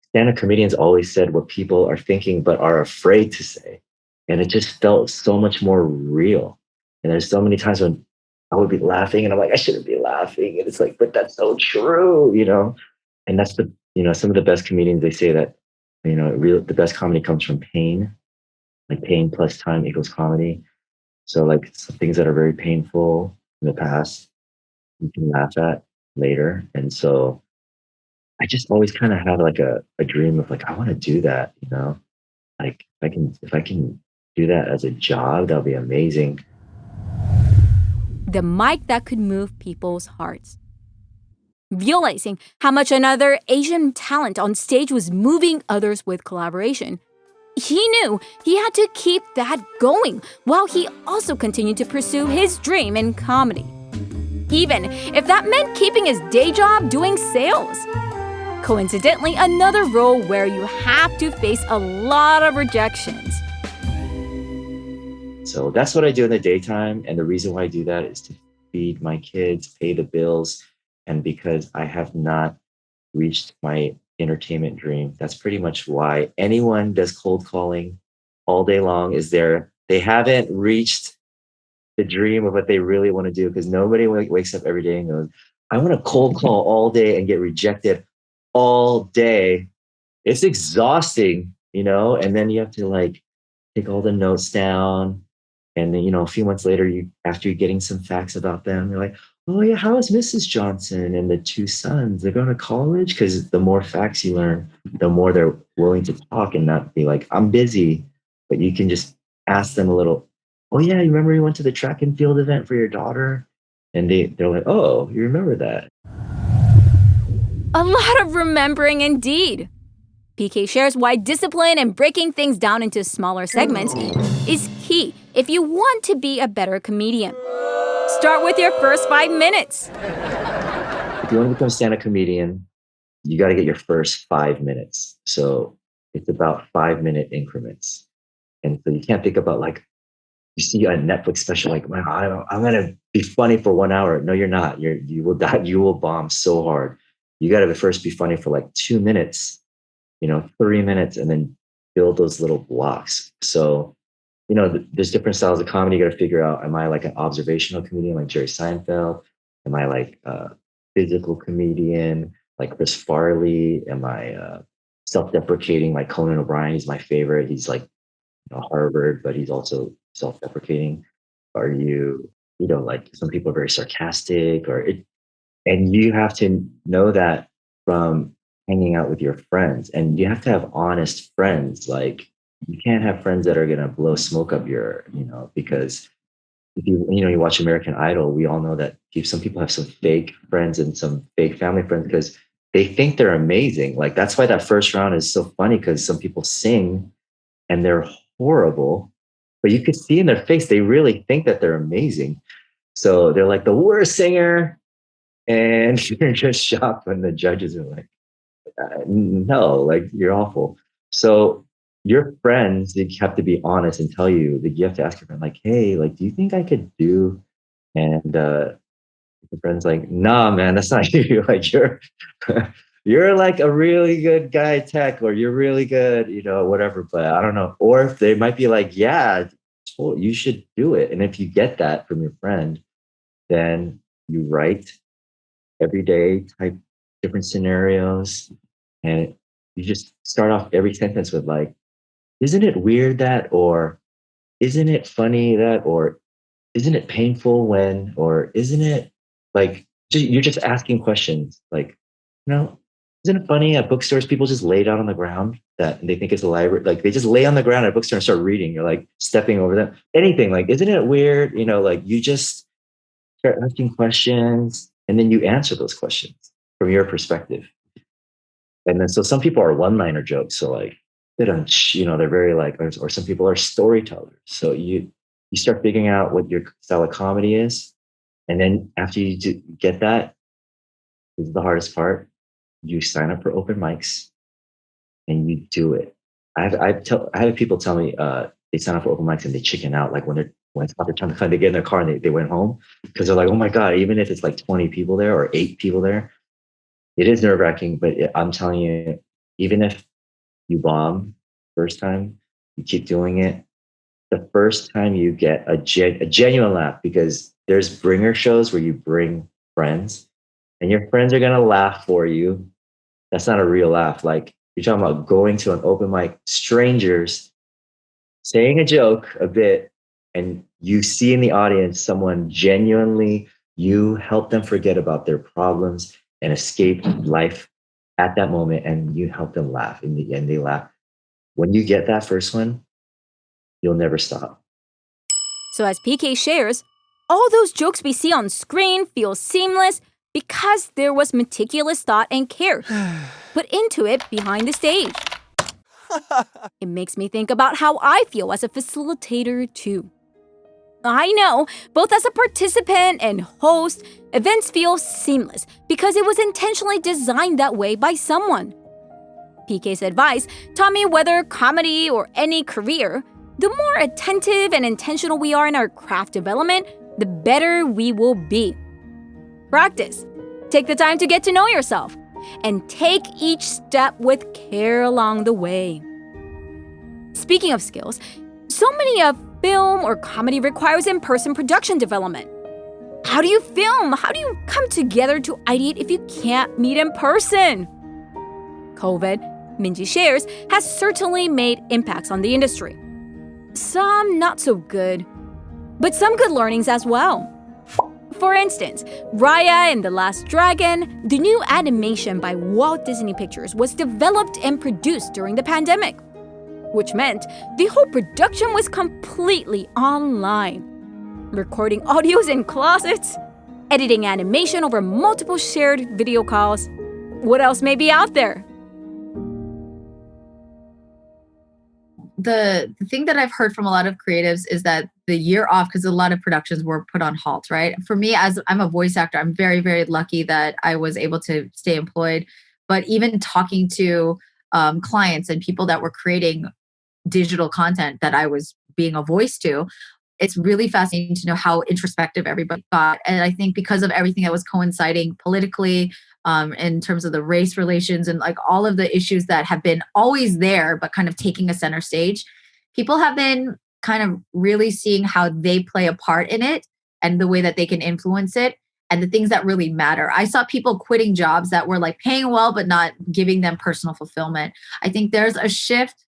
stand-up comedians always said what people are thinking but are afraid to say. And it just felt so much more real. And there's so many times when I would be laughing and I'm like, I shouldn't be laughing. And it's like, but that's so true, And that's some of the best comedians, they say that, the best comedy comes from pain. Like pain plus time equals comedy. So like some things that are very painful in the past, you can laugh at later. And so I just always kind of had like a dream of like, I want to do that, like if I can do that as a job, that'll be amazing. The mic that could move people's hearts. Realizing how much another Asian talent on stage was moving others with collaboration, he knew he had to keep that going while he also continued to pursue his dream in comedy. Even if that meant keeping his day job doing sales. Coincidentally, another role where you have to face a lot of rejections. So that's what I do in the daytime. And the reason why I do that is to feed my kids, pay the bills, and because I have not reached my entertainment dream. That's pretty much why anyone does cold calling all day long they haven't reached the dream of what they really want to do, because nobody wakes up every day and goes, I want to cold call all day and get rejected all day. It's exhausting, and then you have to like take all the notes down. And then, a few months later, after you're getting some facts about them, you're like, oh yeah, how is Mrs. Johnson and the two sons? They're going to college? Because the more facts you learn, the more they're willing to talk and not be like, I'm busy. But you can just ask them a little, oh yeah, you remember you went to the track and field event for your daughter? And they're like, oh, you remember that. A lot of remembering indeed. PK shares why discipline and breaking things down into smaller segments is key if you want to be a better comedian. Start with your first 5 minutes. If you want to become a stand-up comedian, you got to get your first 5 minutes. So it's about 5-minute increments. And so you can't think about like, you see a Netflix special, like, wow, I'm going to be funny for 1 hour. No, you're not. You will die. You will bomb so hard. You got to first be funny for like 2 minutes, 3 minutes, and then build those little blocks. So, there's different styles of comedy. You got to figure out, am I like an observational comedian like Jerry Seinfeld? Am I like a physical comedian like Chris Farley? Am I self-deprecating like Conan O'Brien? He's my favorite. He's like Harvard, but he's also self-deprecating. Are you, like some people are very sarcastic and you have to know that from hanging out with your friends, and you have to have honest friends. Like you can't have friends that are going to blow smoke up your, because if you watch American Idol, we all know that some people have some fake friends and some fake family friends because they think they're amazing. Like that's why that first round is so funny, because some people sing and they're horrible, but you could see in their face, they really think that they're amazing. So they're like the worst singer. And you're just shocked when the judges are like, no, like you're awful. So your friends, they have to be honest and tell you that you have to ask your friend, like, hey, like, do you think I could do? And the friend's like, nah, man, that's not you. Like you're like a really good guy at tech, or you're really good, whatever, but I don't know. Or if they might be like, yeah, well, you should do it. And if you get that from your friend, then you write every day, type different scenarios, and you just start off every sentence with like, isn't it weird that, or isn't it funny that, or isn't it painful when, or isn't it like, you're just asking questions like, isn't it funny at bookstores, people just lay down on the ground that they think it's a library. Like they just lay on the ground at a bookstore and start reading. You're like stepping over them. Anything like, isn't it weird? Like you just start asking questions and then you answer those questions from your perspective. And then, so some people are one-liner jokes. So like, they don't, they're very like, or some people are storytellers. So you start figuring out what your style of comedy is. And then after you get that, this is the hardest part. You sign up for open mics and you do it. I have people tell me they sign up for open mics and they chicken out. Like when it's about their time to come, they get in their car and they went home because they're like, oh my God, even if it's like 20 people there or 8 people there, it is nerve wracking. But I'm telling you, even if you bomb first time, you keep doing it. The first time you get a genuine laugh, because there's bringer shows where you bring friends and your friends are going to laugh for you. That's not a real laugh. Like you're talking about going to an open mic, strangers saying a joke a bit, and you see in the audience someone genuinely, you help them forget about their problems and escape life at that moment, and you help them laugh. In the end, they laugh. When you get that first one, you'll never stop. So as PK shares, all those jokes we see on screen feel seamless because there was meticulous thought and care put into it behind the stage. It makes me think about how I feel as a facilitator too. I know, both as a participant and host, events feel seamless because it was intentionally designed that way by someone. PK's advice taught me whether comedy or any career, the more attentive and intentional we are in our craft development, the better we will be. Practice. Take the time to get to know yourself, and take each step with care along the way. Speaking of skills, so many of film or comedy requires in-person production development. How do you film? How do you come together to ideate if you can't meet in person? COVID, Minji shares, has certainly made impacts on the industry. Some not so good, but some good learnings as well. For instance, Raya and the Last Dragon, the new animation by Walt Disney Pictures, was developed and produced during the pandemic, which meant the whole production was completely online. Recording audios in closets, editing animation over multiple shared video calls. What else may be out there? The thing that I've heard from a lot of creatives is that the year off, because a lot of productions were put on halt, right? For me, as I'm a voice actor, I'm very, very lucky that I was able to stay employed. But even talking to clients and people that were creating digital content that I was being a voice to, it's really fascinating to know how introspective everybody got. And I think because of everything that was coinciding politically, in terms of the race relations and like all of the issues that have been always there, but kind of taking a center stage, people have been kind of really seeing how they play a part in it and the way that they can influence it and the things that really matter. I saw people quitting jobs that were like paying well, but not giving them personal fulfillment. I think there's a shift.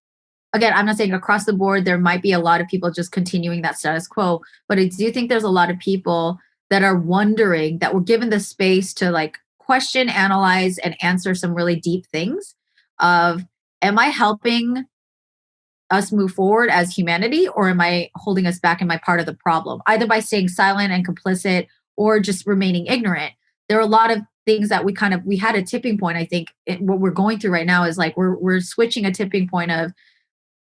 Again, I'm not saying across the board, there might be a lot of people just continuing that status quo, but I do think there's a lot of people that are wondering, that were given the space to like question, analyze, and answer some really deep things of, am I helping us move forward as humanity, or am I holding us back and am I part of the problem? Either by staying silent and complicit or just remaining ignorant. There are a lot of things that we had a tipping point. I think what we're going through right now is like we're switching a tipping point of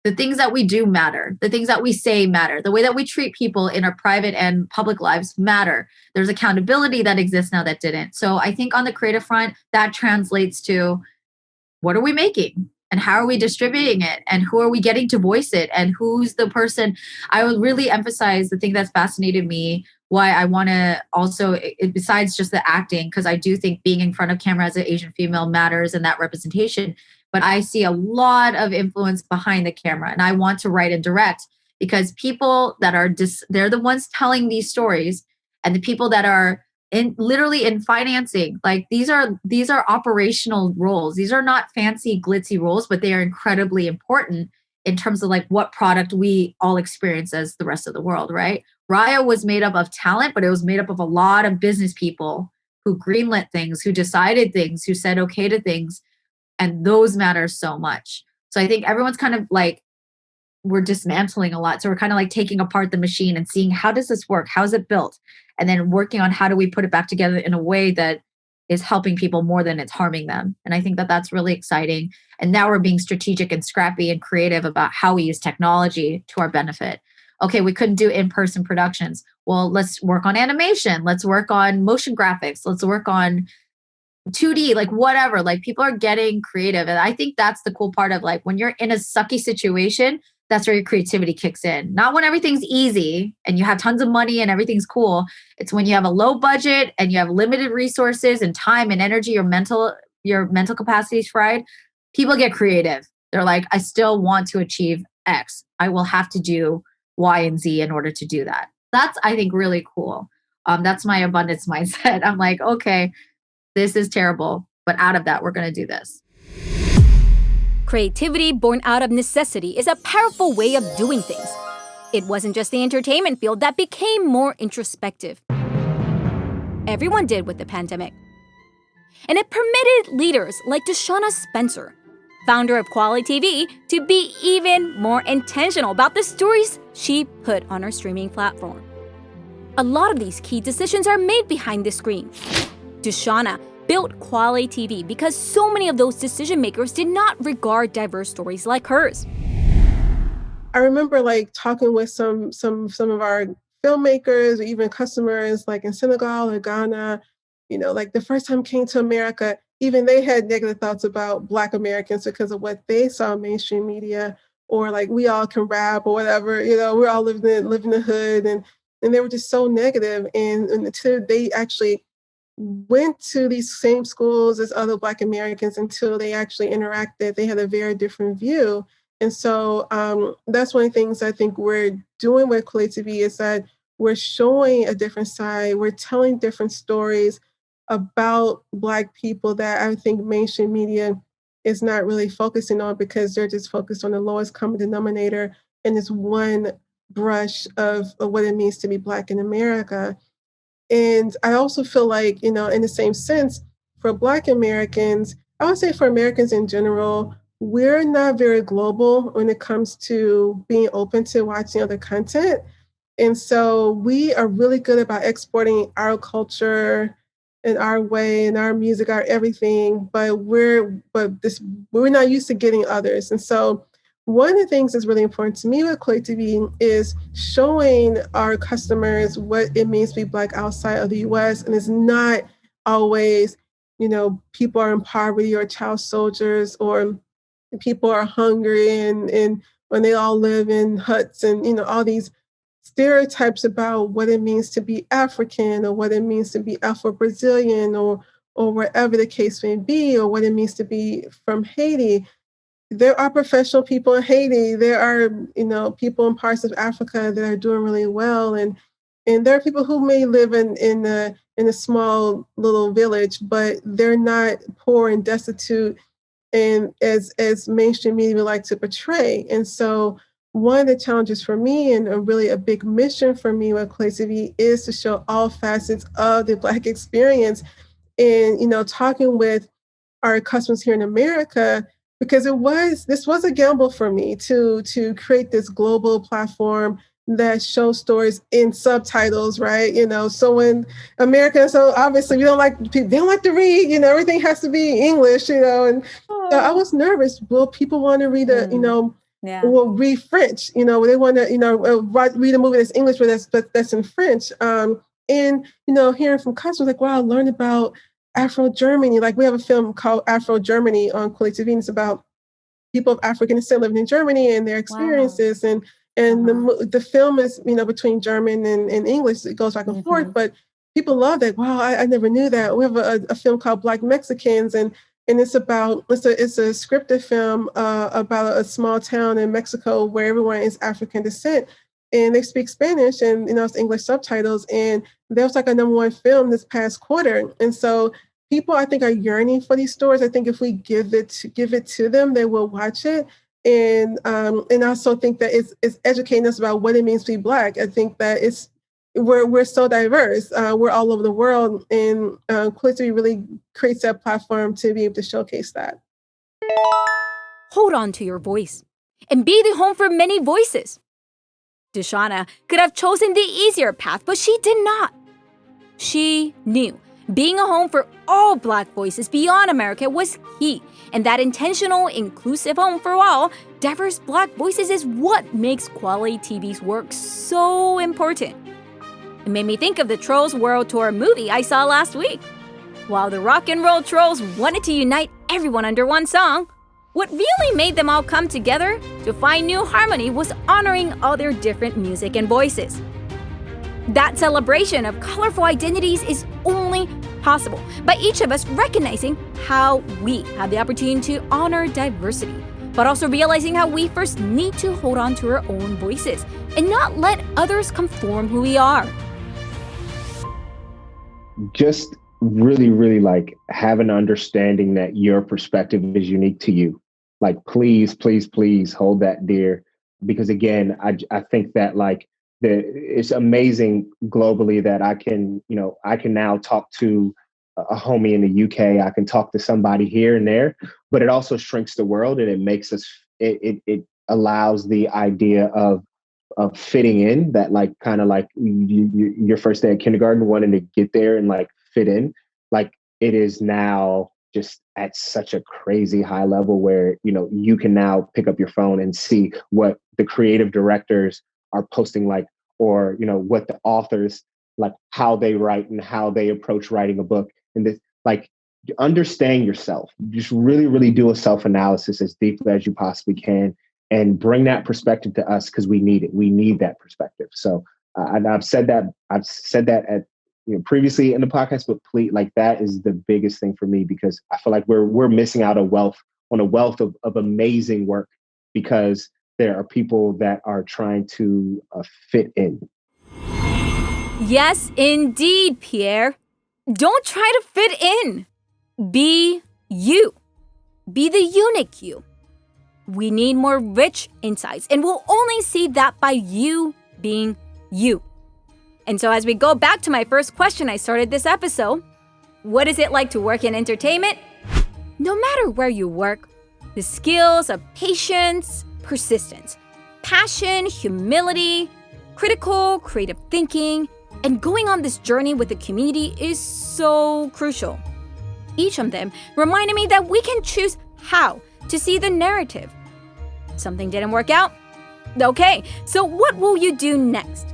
the things that we do matter. The things that we say matter. The way that we treat people in our private and public lives matter. There's accountability that exists now that didn't. So I think on the creative front, that translates to what are we making? And how are we distributing it? And who are we getting to voice it? And who's the person? I would really emphasize the thing that's fascinated me why I want to also, besides just the acting, because I do think being in front of camera as an Asian female matters and that representation, but I see a lot of influence behind the camera, and I want to write and direct because people that are they're the ones telling these stories, and the people that are literally in financing, like these are operational roles. These are not fancy glitzy roles, but they are incredibly important in terms of like what product we all experience as the rest of the world, right? Raya was made up of talent, but it was made up of a lot of business people who greenlit things, who decided things, who said okay to things. And those matter so much. So I think everyone's kind of like, we're dismantling a lot. So we're kind of like taking apart the machine and seeing how does this work? How is it built? And then working on how do we put it back together in a way that is helping people more than it's harming them. And I think that that's really exciting. And now we're being strategic and scrappy and creative about how we use technology to our benefit. Okay, we couldn't do in-person productions. Well, let's work on animation. Let's work on motion graphics. Let's work on 2D, like whatever. Like people are getting creative. And I think that's the cool part of like when you're in a sucky situation, that's where your creativity kicks in. Not when everything's easy and you have tons of money and everything's cool. It's when you have a low budget and you have limited resources and time and energy, your mental capacity is fried. People get creative. They're like, I still want to achieve X. I will have to do Y and Z in order to do that. That's, I think, really cool. That's my abundance mindset. I'm like, okay, this is terrible, but out of that, we're going to do this. Creativity born out of necessity is a powerful way of doing things. It wasn't just the entertainment field that became more introspective. Everyone did with the pandemic. And it permitted leaders like DeShuna Spencer, founder of Quality TV, to be even more intentional about the stories she put on her streaming platform. A lot of these key decisions are made behind the screen. DeShuna built Quality TV because so many of those decision makers did not regard diverse stories like hers. I remember like talking with some of our filmmakers or even customers like in Senegal or Ghana, like the first time came to America, even they had negative thoughts about Black Americans because of what they saw in mainstream media, or like we all can rap or whatever, we're all living in the hood, and they were just so negative. And until they actually went to these same schools as other Black Americans, until they actually interacted, they had a very different view. And so that's one of the things I think we're doing with Quality TV is that we're showing a different side. We're telling different stories about Black people that I think mainstream media is not really focusing on, because they're just focused on the lowest common denominator and this one brush of what it means to be Black in America. And I also feel like, in the same sense, for Black Americans, I would say for Americans in general, we're not very global when it comes to being open to watching other content. And so we are really good about exporting our culture and our way and our music, our everything, but we're not used to getting others. And so one of the things that's really important to me with Quality TV is showing our customers what it means to be Black outside of the US. And it's not always, people are in poverty or child soldiers or people are hungry and when they all live in huts and, all these stereotypes about what it means to be African or what it means to be Afro-Brazilian or wherever the case may be, or what it means to be from Haiti. There are professional people in Haiti. There are, people in parts of Africa that are doing really well. And there are people who may live in a small little village, but they're not poor and destitute and as mainstream media would like to portray. And so one of the challenges for me and a big mission for me with Quality TV is to show all facets of the Black experience. And, talking with our customers here in America, because this was a gamble for me to create this global platform that shows stories in subtitles, right? So when Americans, so obviously they don't like to read, everything has to be English, and so I was nervous. Will people want to read will read French? They want to, read a movie that's English, but that's in French. And hearing from customers like, wow, I learned about Afro Germany. Like we have a film called Afro Germany on Quality TV. It's about people of African descent living in Germany and their experiences. Wow. And the film is, between German and English, it goes back and forth, but people love that. Wow, I never knew that. We have a film called Black Mexicans, and it's a scripted film about a small town in Mexico where everyone is African descent, and they speak Spanish, and it's English subtitles, and that was like a #1 film this past quarter. And so people, I think, are yearning for these stories. I think if we give it to them, they will watch it. And I also think that it's educating us about what it means to be Black. I think that we're so diverse. We're all over the world, and Quiz3 really creates that platform to be able to showcase that. Hold on to your voice and be the home for many voices. DeShuna could have chosen the easier path, but she did not. She knew being a home for all Black voices beyond America was key, and that intentional, inclusive home for all diverse Black voices is what makes quality TV's work so important. It made me think of the Trolls World Tour movie I saw last week. While the rock and roll trolls wanted to unite everyone under one song, what really made them all come together to find new harmony was honoring all their different music and voices. That celebration of colorful identities is only possible by each of us recognizing how we have the opportunity to honor diversity, but also realizing how we first need to hold on to our own voices and not let others conform who we are. Just really, really have an understanding that your perspective is unique to you. Please, please, please hold that dear. Because again, I think that it's amazing globally that I can now talk to a homie in the UK. I can talk to somebody here and there, but it also shrinks the world, and it makes us, it allows the idea of fitting in, that your first day at kindergarten, wanting to get there and fit in. It is now just at such a crazy high level where, you can now pick up your phone and see what the creative directors are posting, or, what the authors, how they write and how they approach writing a book. And this, understand yourself. Just really, really do a self-analysis as deeply as you possibly can, and bring that perspective to us, because we need it. We need that perspective. So I've said that at previously in the podcast, but please, that is the biggest thing for me, because I feel like we're missing out on a wealth of amazing work, because there are people that are trying to fit in. Yes, indeed, Pierre. Don't try to fit in. Be you. Be the unique you. We need more rich insights, and we'll only see that by you being you. And so as we go back to my first question I started this episode, what is it like to work in entertainment? No matter where you work, the skills of patience, persistence, passion, humility, critical, creative thinking, and going on this journey with the community is so crucial. Each of them reminded me that we can choose how to see the narrative. Something didn't work out? Okay, so what will you do next?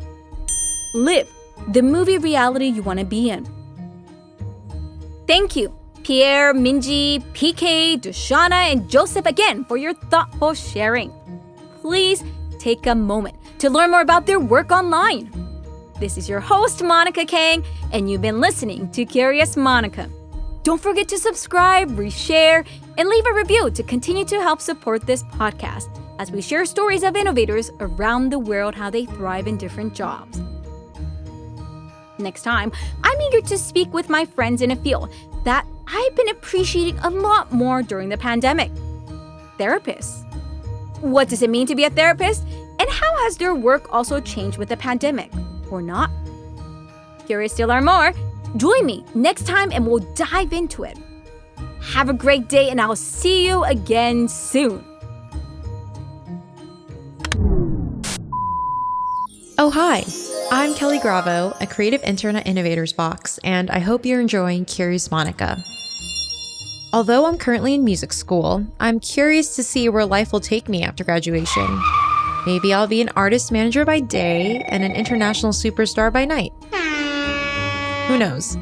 Live the movie reality you want to be in. Thank you, Pierre, Minji, PK, DeShuna, and Joseph again for your thoughtful sharing. Please take a moment to learn more about their work online. This is your host, Monica Kang, and you've been listening to Curious Monica. Don't forget to subscribe, reshare, and leave a review to continue to help support this podcast as we share stories of innovators around the world, how they thrive in different jobs. Next time, I'm eager to speak with my friends in a field that I've been appreciating a lot more during the pandemic. Therapists. What does it mean to be a therapist? And how has their work also changed with the pandemic? Or not? Curious to learn more? Join me next time and we'll dive into it. Have a great day, and I'll see you again soon. Oh, hi. I'm Kelly Gravo, a creative intern at InnovatorsBox, and I hope you're enjoying Curious Monica. Although I'm currently in music school, I'm curious to see where life will take me after graduation. Maybe I'll be an artist manager by day and an international superstar by night. Who knows?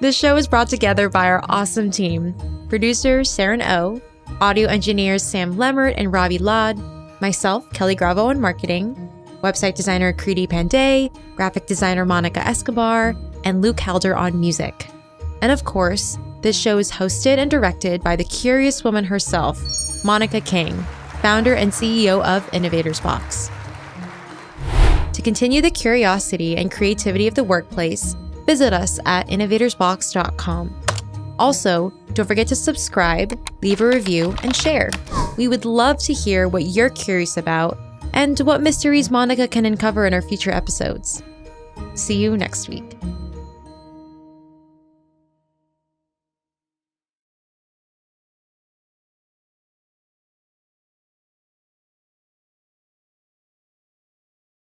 This show is brought together by our awesome team. Producers Serin Oh, audio engineers Sam Lemmert and Ravi Lad, myself, Kelly Gravo on marketing, website designer Kriti Pandey, graphic designer Monica Escobar, and Luke Helder on music. And of course, this show is hosted and directed by the curious woman herself, Monica Kang, founder and CEO of InnovatorsBox. To continue the curiosity and creativity of the workplace, visit us at innovatorsbox.com. Also, don't forget to subscribe, leave a review, and share. We would love to hear what you're curious about and what mysteries Monica can uncover in our future episodes. See you next week.